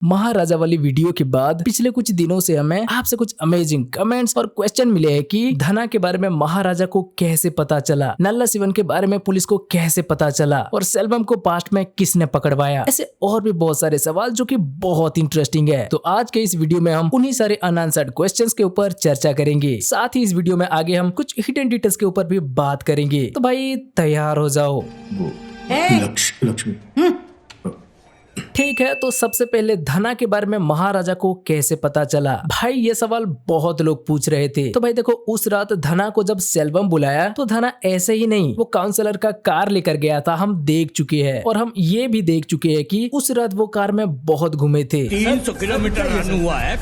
महाराजा वाली वीडियो के बाद पिछले कुछ दिनों से हमें आपसे कुछ अमेजिंग कमेंट्स और क्वेश्चन मिले हैं कि धना के बारे में महाराजा को कैसे पता चला, नल्ला शिवन के बारे में पुलिस को कैसे पता चला और सेल्वम को पास्ट में किसने पकड़वाया। ऐसे और भी बहुत सारे सवाल जो कि बहुत इंटरेस्टिंग है। तो आज के इस वीडियो में हम उन्हीं सारे अनआंसर्ड क्वेश्चंस के ऊपर चर्चा करेंगे। साथ ही इस वीडियो में आगे हम कुछ हिडन डिटेल्स के ऊपर भी बात करेंगे। तो भाई तैयार हो जाओ। लक्ष्मी ठीक है, तो सबसे पहले धना के बारे में महाराजा को कैसे पता चला? भाई ये सवाल बहुत लोग पूछ रहे थे। तो भाई देखो, उस रात धना को जब सेल्वम बुलाया तो धना ऐसे ही नहीं, वो काउंसलर का कार लेकर गया था। हम देख चुके हैं और हम ये भी देख चुके हैं कि उस रात वो कार में बहुत घूमे थे। 300 किलोमीटर रन हुआ है,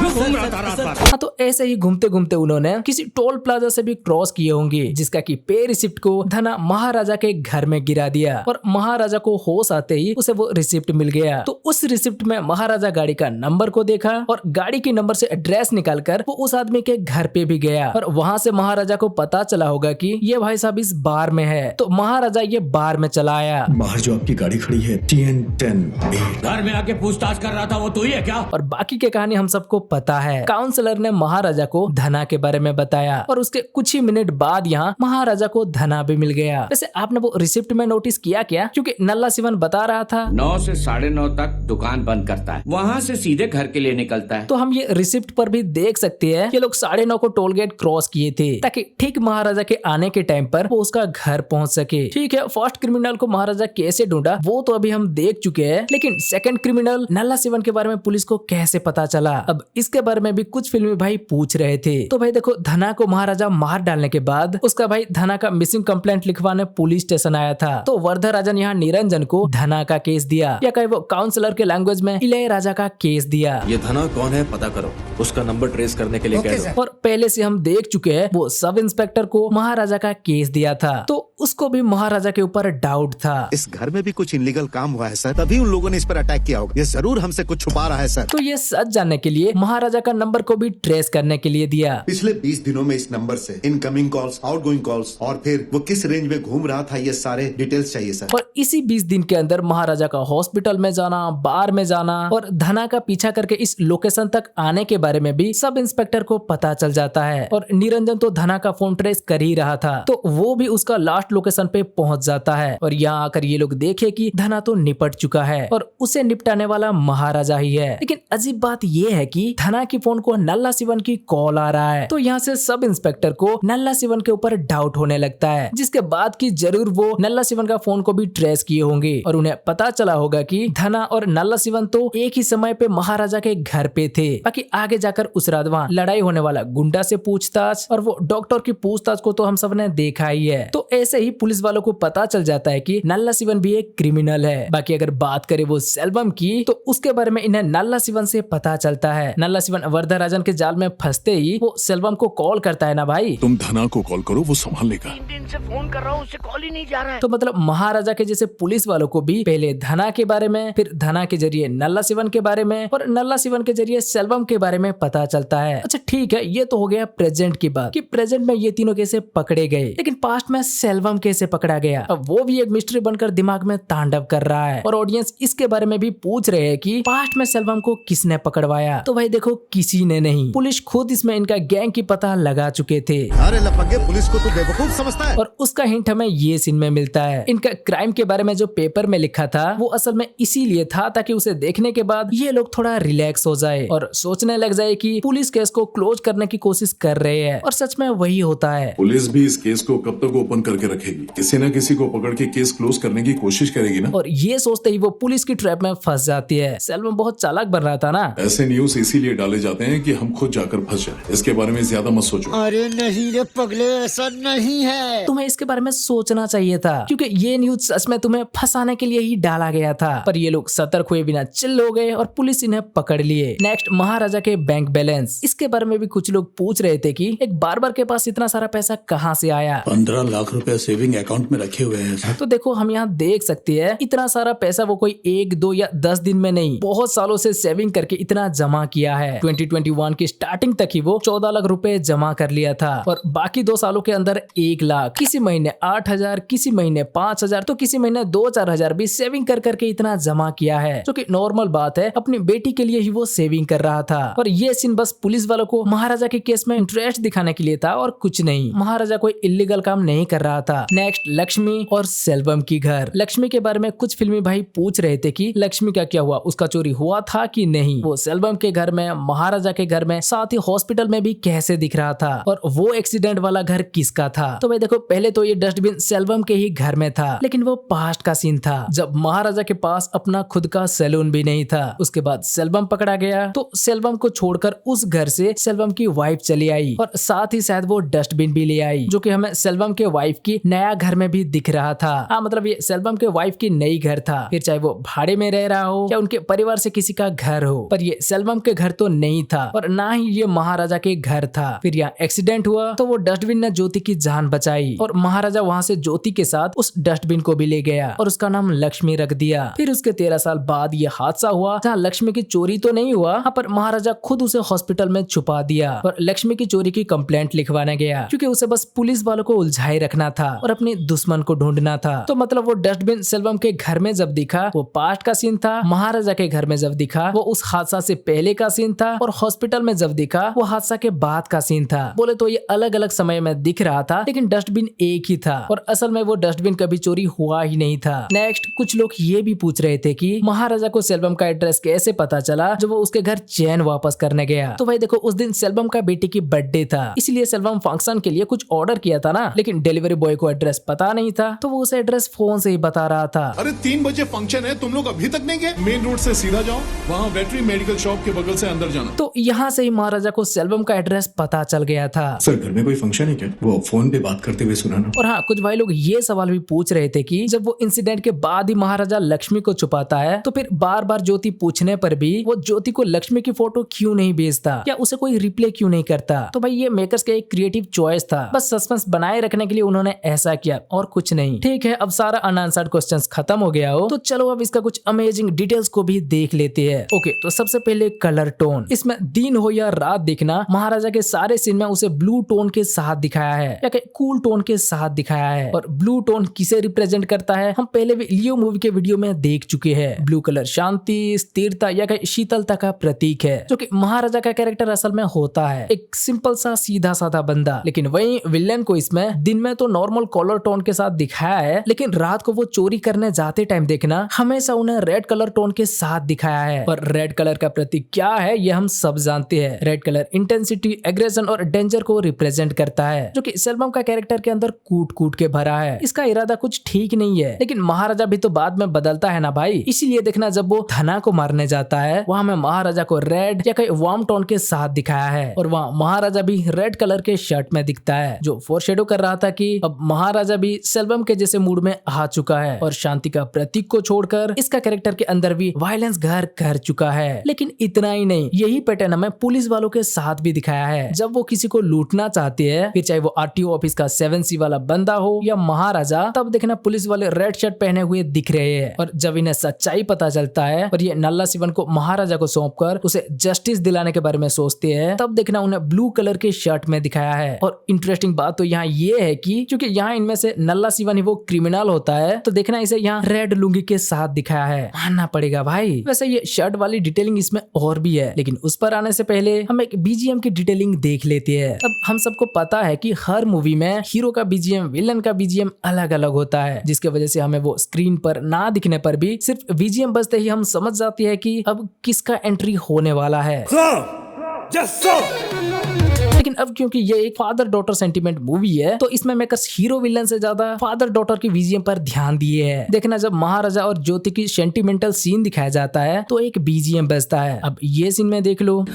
घूम रहा था रात भर। हाँ, तो ऐसे ही घूमते घूमते उन्होंने किसी टोल प्लाजा से भी क्रॉस किए होंगे, जिसका कि पे रिसिप्ट को धना महाराजा के घर में गिरा दिया और महाराजा को होश आते ही उसे वो रिसिप्ट मिल गया। तो उस रिसिप्ट में महाराजा गाड़ी का नंबर को देखा और गाड़ी के नंबर से एड्रेस निकालकर वो उस आदमी के घर पे भी गया और वहां से महाराजा को पता चला होगा कि ये भाई साहब इस बार में है। तो महाराजा ये बार में चला आया। बाहर जो आपकी गाड़ी खड़ी है TN10 घर में आके पूछताछ कर रहा था, वो तू ही है क्या? और बाकी की कहानी हम सबको पता है। काउंसलर ने महाराजा को धना के बारे में बताया और उसके कुछ ही मिनट बाद यहाँ महाराजा को धना भी मिल गया। वैसे आपने वो रिसिप्ट में नोटिस किया क्या? क्योंकि नल्ला शिवन बता रहा था 9 से 9:30 तक दुकान बंद करता है, वहाँ से सीधे घर के लिए निकलता है। तो हम ये रिसिप्ट पर भी देख सकते हैं कि लोग 9:30 को टोल गेट क्रॉस किए थे ताकि ठीक महाराजा के आने के टाइम पर वो उसका घर पहुंच सके। ठीक है, फर्स्ट क्रिमिनल को महाराजा कैसे ढूंढा वो तो अभी हम देख चुके हैं, लेकिन सेकंड क्रिमिनल नल्ला शिवन के बारे में पुलिस को कैसे पता चला? अब इसके बारे में भी कुछ फिल्मी भाई पूछ रहे थे। तो भाई देखो, धना को महाराजा मार डालने के बाद उसका भाई धना का मिसिंग कंप्लेंट लिखवाने पुलिस स्टेशन आया था। तो वरदराजन यहाँ निरंजन को धना का केस दिया, या कहीं वो काउंसलर के लैंग्वेज में इलैयाराजा का केस दिया। ये धना कौन है पता करो, उसका नंबर ट्रेस करने के लिए कह दो। और पहले से हम देख चुके हैं वो सब इंस्पेक्टर को महाराजा का केस दिया था, तो उसको भी महाराजा के ऊपर डाउट था। इस घर में भी कुछ इनलीगल काम हुआ है सर, तभी उन लोगों ने इस पर अटैक किया होगा। ये जरूर हमसे कुछ छुपा रहा है सर। तो ये सच जानने के लिए महाराजा का नंबर को भी ट्रेस करने के लिए दिया। पिछले 20 दिनों में इस नंबर से इनकमिंग कॉल्स, आउटगोइंग कॉल्स और फिर वो किस रेंज में घूम रहा था, ये सारे डिटेल्स चाहिए सर। और इसी 20 दिन के अंदर महाराजा का हॉस्पिटल में जाना, बार में जाना और धना का पीछा करके इस लोकेशन तक आने के बारे में भी सब इंस्पेक्टर को पता चल जाता है। और निरंजन तो धना का फोन ट्रेस कर ही रहा था, तो वो भी उसका लास्ट लोकेशन पे पहुंच जाता है। और यहाँ आकर ये लोग देखे कि धना तो निपट चुका है और उसे निपटाने वाला महाराजा ही है। लेकिन अजीब बात ये है कि धना की फोन को नल्ला शिवन की कॉल आ रहा है। तो यहाँ से सब इंस्पेक्टर को नल्ला शिवन के ऊपर डाउट होने लगता है, जिसके बाद की जरूर वो नल्ला शिवन का फोन को भी ट्रेस किए होंगे और उन्हें पता चला होगा कि धना और नल्ला शिवन तो एक ही समय पे महाराजा के घर पे थे। बाकी आगे जाकर उस रात वहाँ लड़ाई होने वाला गुंडा से पूछताछ और वो डॉक्टर की पूछताछ को तो हम सब ने देखा ही है। तो ऐसे ही पुलिस वालों को पता चल जाता है कि नल्ला शिवन भी एक क्रिमिनल है। बाकी अगर बात करें वो सेल्वम की, तो उसके बारे में इन्हें नल्ला शिवन से पता चलता है। नल्ला शिवन वरदराजन के जाल में फंसते ही वो सेल्वम को कॉल करता है ना भाई, तुम धना को कॉल करो, वो संभाल लेगा। 3 दिन से फोन कर रहा हूँ, उसे कॉल ही नहीं जा रहा है। तो मतलब महाराजा के जैसे पुलिस वालों को भी पहले धना के बारे में, फिर धना के जरिए नल्ला शिवन के बारे में और नल्ला शिवन के जरिए सेल्वम के बारे में पता चलता है। अच्छा ठीक है, ये तो हो गया प्रेजेंट की बात कि प्रेजेंट में ये तीनों कैसे पकड़े गए, लेकिन पास्ट में सेल्वम कैसे पकड़ा गया? अब वो भी एक मिस्ट्री बनकर दिमाग में तांडव कर रहा है और ऑडियंस इसके बारे में भी पूछ रहे हैं कि पास्ट में सेल्वम को किसने पकड़वाया? तो भाई देखो, किसी ने नहीं, पुलिस खुद इसमें इनका गैंग की पता लगा चुके थे। अरे लफंगे, पुलिस को तू बेवकूफ समझता है। और उसका हिंट हमें ये सीन में मिलता है। इनका क्राइम के बारे में जो पेपर में लिखा था वो असल में इसीलिए था ताकि उसे देखने के बाद ये लोग थोड़ा रिलैक्स हो जाए और सोचने लग जाए कि पुलिस केस को क्लोज करने की कोशिश कर रहे हैं। और सच में वही होता है। पुलिस भी इस केस को कब तक ओपन करके रखेगी? किसी न किसी को पकड़ के केस क्लोज करने की कोशिश करेगी ना। और ये सोचते ही वो पुलिस की ट्रैप में फंस जाती है। सेल्वम बहुत चालाक बन रहा था ना। ऐसे न्यूज इसीलिए डाले जाते हैं कि हम खुद जाकर फंस जाए। इसके बारे में ज्यादा मत सोचो। अरे नहीं रे पगले, ऐसा नहीं है। तुम्हें इसके बारे में सोचना चाहिए था, क्योंकि ये न्यूज सच में तुम्हें फंसाने के लिए ही डाला गया था। पर ये लोग सतर्क हुए बिना चिल्ल हो गए और पुलिस इन्हें पकड़ लिए। नेक्स्ट, महाराजा के बैंक बैलेंस। इसके बारे में भी कुछ लोग पूछ रहे थे कि एक बार्बर के पास इतना सारा पैसा कहाँ से आया? 15 लाख रुपए सेविंग अकाउंट में रखे हुए हैं सर। तो देखो हम यहाँ देख सकते हैं इतना सारा पैसा वो कोई 1, 2 या 10 दिन में नहीं, बहुत सालों से सेविंग करके इतना जमा किया है। 2021 की स्टार्टिंग तक ही वो 14 लाख रुपए जमा कर लिया था और बाकी 2 सालों के अंदर 1 लाख, किसी महीने 8,000, किसी महीने 5,000, तो किसी महीने 2-4 हजार भी सेविंग कर करके इतना जमा किया है, जो कि नॉर्मल बात है। अपनी बेटी के लिए ही वो सेविंग कर रहा था और ये सीन बस पुलिस वालों को महाराजा के केस में इंटरेस्ट दिखाने के लिए था और कुछ नहीं। महाराजा कोई इलीगल काम नहीं कर रहा था। नेक्स्ट, लक्ष्मी और सेल्वम की घर। लक्ष्मी के बारे में कुछ फिल्मी भाई पूछ रहे थे कि लक्ष्मी का क्या हुआ, उसका चोरी हुआ था कि नहीं। वो सेल्वम के घर में, महाराजा के घर में, साथ ही हॉस्पिटल में भी कैसे दिख रहा था और वो एक्सीडेंट वाला घर किसका था। तो भाई देखो, पहले तो ये डस्टबिन सेल्वम के ही घर में था, लेकिन वो पास्ट का सीन था जब महाराजा के पास अपना खुद का सैलून भी नहीं था। उसके बाद सेल्वम पकड़ा गया तो सेल्वम को छोड़कर उस घर से सेल्वम की वाइफ चली आई और साथ ही शायद वो डस्टबिन भी ले आई, जो कि हमें सेल्वम के वाइफ की नया घर में भी दिख रहा था। हाँ, मतलब ये सेल्वम के वाइफ की नई घर था, फिर चाहे वो भाड़े में रह रहा हो या उनके परिवार से किसी का घर हो, पर ये सेल्वम के घर तो नहीं था और ना ही ये महाराजा के घर था। फिर यहाँ एक्सीडेंट हुआ तो वो डस्टबिन ने ज्योति की जान बचाई और महाराजा वहाँ से ज्योति के साथ उस डस्टबिन को भी ले गया और उसका नाम लक्ष्मी रख दिया। फिर उसके 13 साल बाद ये हादसा हुआ जहाँ लक्ष्मी की चोरी तो नहीं हुआ, हाँ, पर महाराजा खुद उसे हॉस्पिटल में छुपा दिया और लक्ष्मी की चोरी की कंप्लेंट लिखवाने गया, क्योंकि उसे बस पुलिस वालों को उलझाए रखना था और अपने दुश्मन को ढूंढना था। तो मतलब वो डस्टबिन सेल्वम के घर में जब दिखा वो पास्ट का सीन था, महाराजा के घर में जब दिखा वो उस हादसा से पहले का सीन था और हॉस्पिटल में जब दिखा वो हादसा के बाद का सीन था। बोले तो ये अलग अलग समय में दिख रहा था, लेकिन डस्टबिन एक ही था और असल में वो डस्टबिन कभी चोरी हुआ ही नहीं था। नेक्स्ट, कुछ लोग ये भी पूछ रहे थे कि महाराजा को सेल्वम का एड्रेस कैसे पता चला जब वो उसके घर चैन वापस करने गया। तो भाई देखो, उस दिन सेल्वम का बेटी की बर्थडे था, इसलिए सेल्वम फंक्शन के लिए कुछ ऑर्डर किया था ना, लेकिन डिलीवरी बॉय को एड्रेस पता नहीं था तो वो उसे एड्रेस फोन से ही बता रहा था। अरे 3 बजे फंक्शन है, तुम लोग अभी तक नहीं गए? मेन रोड से सीधा जाओ, वहाँ वेटरी मेडिकल शॉप के बगल से अंदर जाना। तो यहाँ से ही महाराजा को सेल्वम का एड्रेस पता चल गया था। सर घर में कोई फंक्शन है क्या? वो फोन पे बात करते हुए सुना ना। और हाँ, कुछ भाई लोग ये सवाल भी पूछ रहे थे कि जब वो इंसिडेंट के बाद ही महाराजा लक्ष्मी को छुपाता है तो फिर बार बार ज्योति पूछने पर भी वो ज्योति को लक्ष्मी की फोटो क्यों नहीं भेजता या उसे कोई रिप्ले क्यों नहीं करता। तो भाई ये मेकर्स का एक क्रिएटिव चॉइस था, बस सस्पेंस बनाए रखने के लिए उन्होंने ऐसा किया और कुछ नहीं। ठीक है, अब सारा अनआंसर्ड क्वेश्चंस खत्म हो गया हो तो चलो अब इसका कुछ अमेजिंग डिटेल्स को भी देख लेते हैं। ओके, तो सबसे पहले कलर टोन। इसमें दिन हो या रात दिखना, महाराजा के सारे सीन में उसे ब्लू टोन के साथ दिखाया है या कूल टोन के साथ दिखाया है। और ब्लू टोन किसे रिप्रेजेंट करता है हम पहले भी लियो मूवी के वीडियो में देख चुके हैं। ब्लू कलर शांति, स्थिरता या शीतलता का प्रतीक है, जो कि महाराजा का कैरेक्टर असल में होता है एक सिंपल सा सीधा साधा बंदा। लेकिन वही विलेन को इसमें दिन में तो नॉर्मल कलर टोन के साथ दिखाया है, लेकिन रात को वो चोरी करने जाते टाइम देखना हमेशा उन्हें रेड कलर टोन के साथ दिखाया है। और रेड कलर का प्रतीक क्या है ये हम सब जानते हैं। रेड कलर इंटेंसिटी, एग्रेशन और डेंजर को रिप्रेजेंट करता है, जो कि सेल्वम का कैरेक्टर के अंदर कूट कूट के भरा है। इसका इरादा कुछ ठीक नहीं है, लेकिन महाराजा भी तो बाद में बदलता है ना भाई। इसीलिए देखना जब वो धना को मारने जाता है वहाँ में महाराजा को रेड या कहीं वार्म टोन के साथ दिखाया है और वहाँ महाराजा भी रेड कलर के शर्ट में दिखता है, जो फोरशेडो कर रहा था कि अब महाराजा भी सेल्वम के जैसे मूड में आ चुका है और शांति का प्रतीक को छोड़कर इसका कैरेक्टर के अंदर भी वायलेंस घर कर चुका है। लेकिन इतना ही नहीं, यही पैटर्न हमें पुलिस वालों के साथ भी दिखाया है। जब वो किसी को लूटना चाहते हैं, फिर चाहे वो आरटीओ ऑफिस का 7C वाला बंदा हो या महाराजा, तब देखना पुलिस वाले रेड शर्ट पहने हुए दिख रहे हैं। और जब इन्हें सच्चाई पता चलता है और ये नल्ला शिवन को महाराजा को सौंपकर उसे जस्टिस दिलाने के बारे में सोचते हैं, तब देखना उन्हें ब्लू कलर के शर्ट में दिखाया है। और इंटरेस्टिंग बात तो यहाँ ये है कि क्योंकि यहाँ इनमें से नल्ला शिवन ही वो क्रिमिनल होता है, तो देखना इसे यहाँ रेड लुंगी के साथ दिखाया है, मानना पड़ेगा भाई। वैसे ये शर्ट वाली डिटेलिंग इसमें और भी है, लेकिन उस पर आने से पहले हम एक बीजीएम की डिटेलिंग देख लेते हैं। अब हम सबको पता है कि हर मूवी में हीरो का बीजीएम, विलन का बीजीएम अलग अलग होता है, जिसके वजह से हमें वो स्क्रीन पर ना दिखने पर भी सिर्फ बीजीएम बजते ही हम समझ जाते हैं कि अब किसका एंट्री होने वाला है। लेकिन अब क्योंकि ये एक फादर डॉटर सेंटिमेंट मूवी है, तो इसमें मेकर्स हीरो विलन से ज्यादा फादर डॉटर की बीजीएम पर ध्यान दिए हैं। देखना जब महाराजा और ज्योति की सेंटिमेंटल सीन दिखाया जाता है तो एक बीजीएम बजता है। अब ये सीन में देख लो,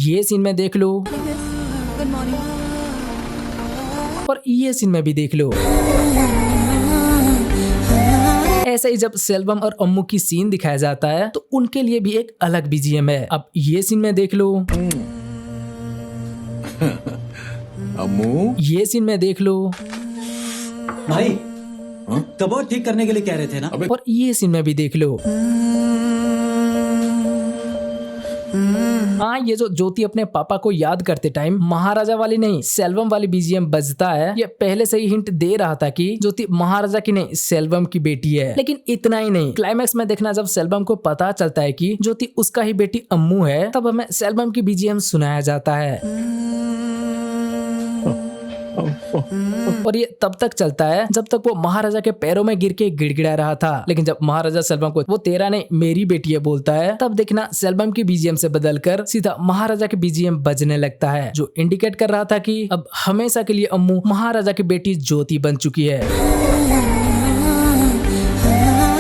ये सीन में देख लो, और ये सीन में भी देख लो। ऐसे ही जब सेल्वम और अम्मू की सीन दिखाया जाता है तो उनके लिए भी एक अलग बीजीएम है। अब ये सीन में देख लो, अम्मू ये सीन में देख लो। भाई हाँ? कबोर्ड ठीक करने के लिए कह रहे थे ना। अबे और ये सीन में भी देख लो। हाँ, ये जो ज्योति अपने पापा को याद करते टाइम महाराजा वाली नहीं सेल्वम वाली बीजीएम बजता है, ये पहले से ही हिंट दे रहा था कि ज्योति महाराजा की नहीं सेल्वम की बेटी है। लेकिन इतना ही नहीं, क्लाइमैक्स में देखना जब सेल्वम को पता चलता है कि ज्योति उसका ही बेटी अम्मू है, तब हमें सेल्वम की बीजीएम सुनाया जाता है। और ये तब तक चलता है जब तक वो महाराजा के पैरों में गिर के गिड़गिड़ा रहा था। लेकिन जब महाराजा सेल्वम को वो तेरा नहीं मेरी बेटी है बोलता है, तब देखना सेल्वम की बीजीएम से बदलकर सीधा महाराजा की बीजीएम बजने लगता है, जो इंडिकेट कर रहा था कि अब हमेशा के लिए अम्मू महाराजा की बेटी ज्योति बन चुकी है।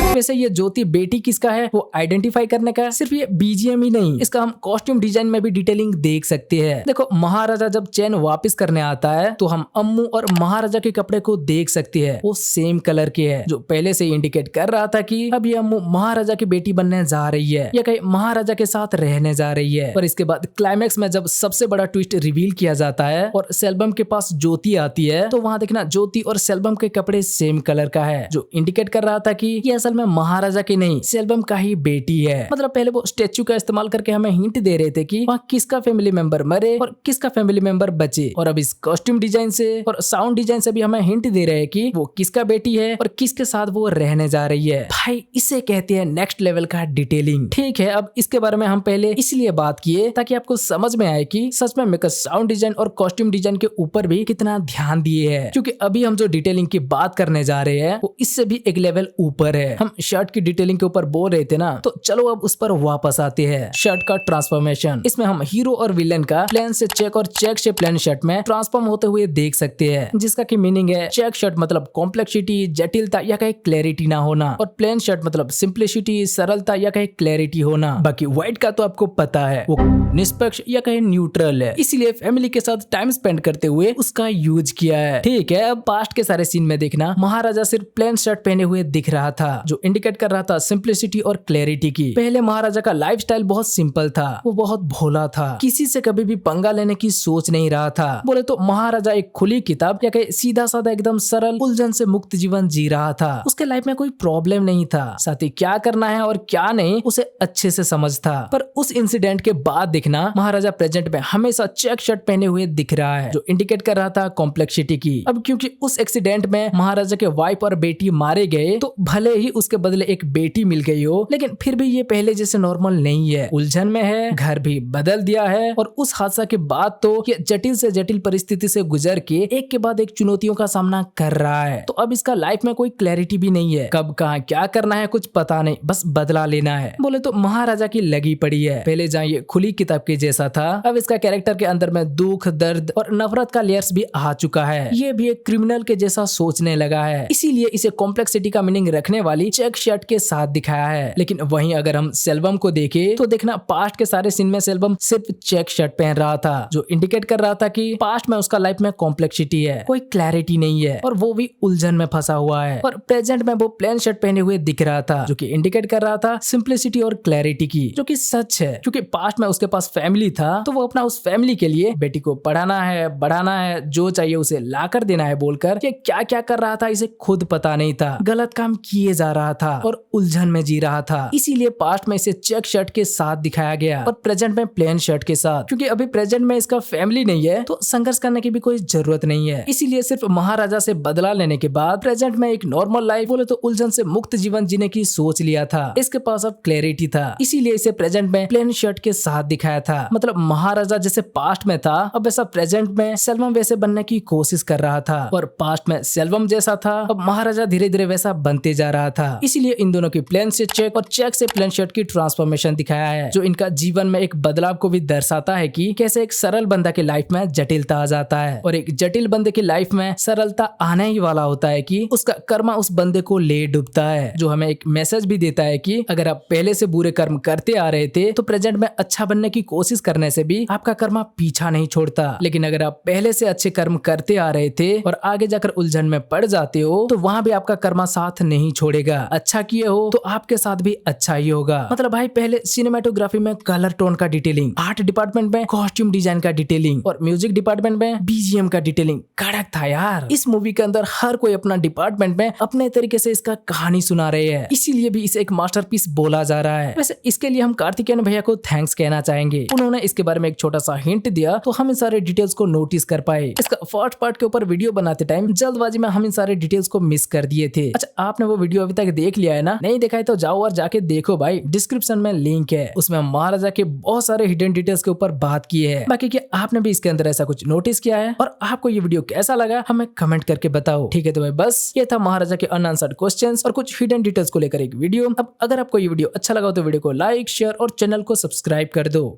वैसे ये ज्योति बेटी किसका है वो आइडेंटिफाई करने का सिर्फ ये बीजीएम ही नहीं, इसका हम कॉस्ट्यूम डिजाइन में भी डिटेलिंग देख सकते हैं। देखो, महाराजा जब चैन वापस करने आता है तो हम अम्मू और महाराजा के कपड़े को देख सकते हैं, वो सेम कलर के है, जो पहले से इंडिकेट कर रहा था कि अब ये अम्मू महाराजा की बेटी बनने जा रही है या कहीं महाराजा के साथ रहने जा रही है। और इसके बाद क्लाइमैक्स में जब सबसे बड़ा ट्विस्ट रिवील किया जाता है और सेल्वम के पास ज्योति आती है, तो वहां देखना ज्योति और सेल्वम के कपड़े सेम कलर का है, जो इंडिकेट कर रहा था कि ये असल में महाराजा की नहीं सेल्वम का ही बेटी है। मतलब पहले वो स्टेच्यू का इस्तेमाल करके हमें हिंट दे रहे थे कि वहाँ किसका फैमिली मेंबर मरे और किसका फैमिली मेंबर बचे, और अब इस कॉस्ट्यूम डिजाइन से और साउंड डिजाइन से भी हमें हिंट दे रहे हैं कि वो किसका बेटी है और किसके साथ वो रहने जा रही है। भाई, इसे कहते हैं नेक्स्ट लेवल का डिटेलिंग। ठीक है, अब इसके बारे में हम पहले इसलिए बात किए ताकि आपको समझ में आए कि सच में मेकर साउंड डिजाइन और कॉस्ट्यूम डिजाइन के ऊपर भी कितना ध्यान दिए है, क्योंकि अभी हम जो डिटेलिंग की बात करने जा रहे हैं वो इससे भी एक लेवल ऊपर है। हम शर्ट की डिटेलिंग के ऊपर बोल रहे थे ना, तो चलो अब उस पर वापस आते हैं। शर्ट का ट्रांसफॉर्मेशन, इसमें हम हीरो और विलेन का प्लेन से चेक और चेक से प्लेन शर्ट में ट्रांसफॉर्म होते हुए देख सकते हैं, जिसका की मीनिंग है चेक शर्ट मतलब कॉम्प्लेक्सिटी, जटिलता या कहीं क्लैरिटी ना होना, और प्लेन शर्ट मतलब सिंप्लिसिटी, सरलता या कहीं क्लैरिटी होना। बाकी व्हाइट का तो आपको पता है वो निष्पक्ष या कहीं न्यूट्रल है, इसीलिए फैमिली के साथ टाइम स्पेंड करते हुए उसका यूज किया है। ठीक है, अब पास्ट के सारे सीन में देखना महाराजा सिर्फ प्लेन शर्ट पहने हुए दिख रहा था, जो इंडिकेट कर रहा था सिंप्लिसिटी और क्लैरिटी की। पहले महाराजा का लाइफस्टाइल बहुत सिंपल था, वो बहुत भोला था, किसी से कभी भी पंगा लेने की सोच नहीं रहा था। बोले तो महाराजा एक खुली किताब या कहीं सीधा साधा एकदम सरल उलझन से मुक्त जीवन जी रहा था। उसके लाइफ में कोई प्रॉब्लम नहीं था, साथ ही क्या करना है और क्या नहीं उसे अच्छे से समझ था। पर उस इंसिडेंट के बाद देखना महाराजा प्रेजेंट में हमेशा चेक शर्ट पहने हुए दिख रहा है, जो इंडिकेट कर रहा था कॉम्प्लेक्सिटी की। अब क्योंकि उस एक्सीडेंट में महाराजा के वाइफ और बेटी मारे गए, तो भले ही उसके बदले एक बेटी मिल गई हो, लेकिन फिर भी ये पहले जैसे नॉर्मल नहीं है, उलझन में है, घर भी बदल दिया है। और उस हादसा के बाद तो ये जटिल से जटिल परिस्थिति से गुजर के एक के बाद एक चुनौतियों का सामना कर रहा है। तो अब इसका लाइफ में कोई क्लैरिटी भी नहीं है, कब कहाँ क्या करना है कुछ पता नहीं, बस बदला लेना है। बोले तो महाराजा की लगी पड़ी है। पहले जहाँ ये खुली किताब के जैसा था, अब इसका कैरेक्टर के अंदर में दुख, दर्द और नफरत का लेयर्स भी आ चुका है। ये भी एक क्रिमिनल के जैसा सोचने लगा है, इसीलिए इसे कॉम्प्लेक्सिटी का मीनिंग रखने वाली चेक शर्ट के साथ दिखाया है। लेकिन वहीं अगर हम सेल्वम को देखें तो देखना पास्ट के सारे सीन में सेल्वम सिर्फ चेक शर्ट पहन रहा था, जो इंडिकेट कर रहा था कि पास्ट में उसका लाइफ में कॉम्प्लेक्सिटी है, कोई क्लैरिटी नहीं है और वो भी उलझन में फंसा हुआ है। और प्रेजेंट में वो प्लेन शर्ट पहने हुए दिख रहा था, जो कि इंडिकेट कर रहा था सिंप्लिसिटी और क्लैरिटी की, जो कि सच है, क्योंकि पास्ट में उसके पास फैमिली था, तो वो अपना उस फैमिली के लिए बेटी को पढ़ाना है, बढ़ाना है, जो चाहिए उसे ला कर देना है बोलकर ये क्या क्या कर रहा था इसे खुद पता नहीं था, गलत काम किए जा रहा था और उलझन में जी रहा था। इसीलिए पास्ट में इसे चेक शर्ट के साथ दिखाया गया और प्रेजेंट में प्लेन शर्ट के साथ, क्योंकि अभी प्रेजेंट में इसका फैमिली नहीं है, तो संघर्ष करने की भी कोई जरूरत नहीं है। इसीलिए सिर्फ महाराजा से बदला लेने के बाद प्रेजेंट में एक नॉर्मल लाइफ, बोले तो उलझन से मुक्त जीवन जीने की सोच लिया था। इसके पास अब क्लैरिटी था, इसीलिए इसे प्रेजेंट में प्लेन शर्ट के साथ दिखाया था। मतलब महाराजा जैसे पास्ट में था, अब वैसा प्रेजेंट में सेल्वम वैसे बनने की कोशिश कर रहा था, और पास्ट में सेल्वम जैसा था, अब महाराजा धीरे धीरे वैसा बनते जा रहा था। इसीलिए इन दोनों की प्लेन से चेक और चेक से प्लेन शर्ट की ट्रांसफॉर्मेशन दिखाया है, जो इनका जीवन में एक बदलाव को भी दर्शाता है कि कैसे एक सरल बंदा के लाइफ में जटिलता आ जाता है और एक जटिल बंदे की लाइफ में सरलता आने ही वाला होता है कि उसका कर्म उस बंदे को ले डूबता है, जो हमें एक मैसेज भी देता है कि अगर आप पहले से बुरे कर्म करते आ रहे थे तो प्रेजेंट में अच्छा बनने की कोशिश करने से भी आपका कर्म पीछा नहीं छोड़ता, लेकिन अगर आप पहले से अच्छे कर्म करते आ रहे थे और आगे जाकर उलझन में पड़ जाते हो तो वहां भी आपका कर्म साथ नहीं छोड़ेगा। अच्छा किए हो तो आपके साथ भी अच्छा ही होगा। मतलब भाई पहले सिनेमेटोग्राफी में कलर टोन का डिटेलिंग, आर्ट डिपार्टमेंट में कॉस्ट्यूम डिजाइन का डिटेलिंग और म्यूजिक डिपार्टमेंट में बीजीएम का डिटेलिंग कड़क था यार। इस मूवी के अंदर हर कोई अपना डिपार्टमेंट में अपने तरीके से इसका कहानी सुना रहे हैं, इसीलिए भी इसे एक मास्टरपीस बोला जा रहा है। वैसे इसके लिए हम कार्तिकेयन भैया को थैंक्स कहना चाहेंगे, उन्होंने इसके बारे में एक छोटा सा हिंट दिया तो हम इन सारे डिटेल्स को नोटिस कर पाए। इसका फर्स्ट पार्ट के ऊपर वीडियो बनाते टाइम जल्दबाजी में हम इन सारे डिटेल्स को मिस कर दिए थे। अच्छा आपने वो वीडियो अभी तक देख लिया है ना? नहीं देखा है तो जाओ और जाके देखो भाई, डिस्क्रिप्शन में लिंक है, उसमें महाराजा के बहुत सारे हिडन डिटेल्स के ऊपर बात की है। बाकी क्या आपने भी इसके अंदर ऐसा कुछ नोटिस किया है और आपको ये वीडियो कैसा लगा हमें कमेंट करके बताओ। ठीक है तो भाई बस ये था महाराजा के अनआंसर्ड क्वेश्चंस और कुछ हिडन डिटेल्स को लेकर एक वीडियो। अब अगर आपको ये वीडियो अच्छा लगा तो वीडियो को लाइक शेयर और चैनल को सब्सक्राइब कर दो।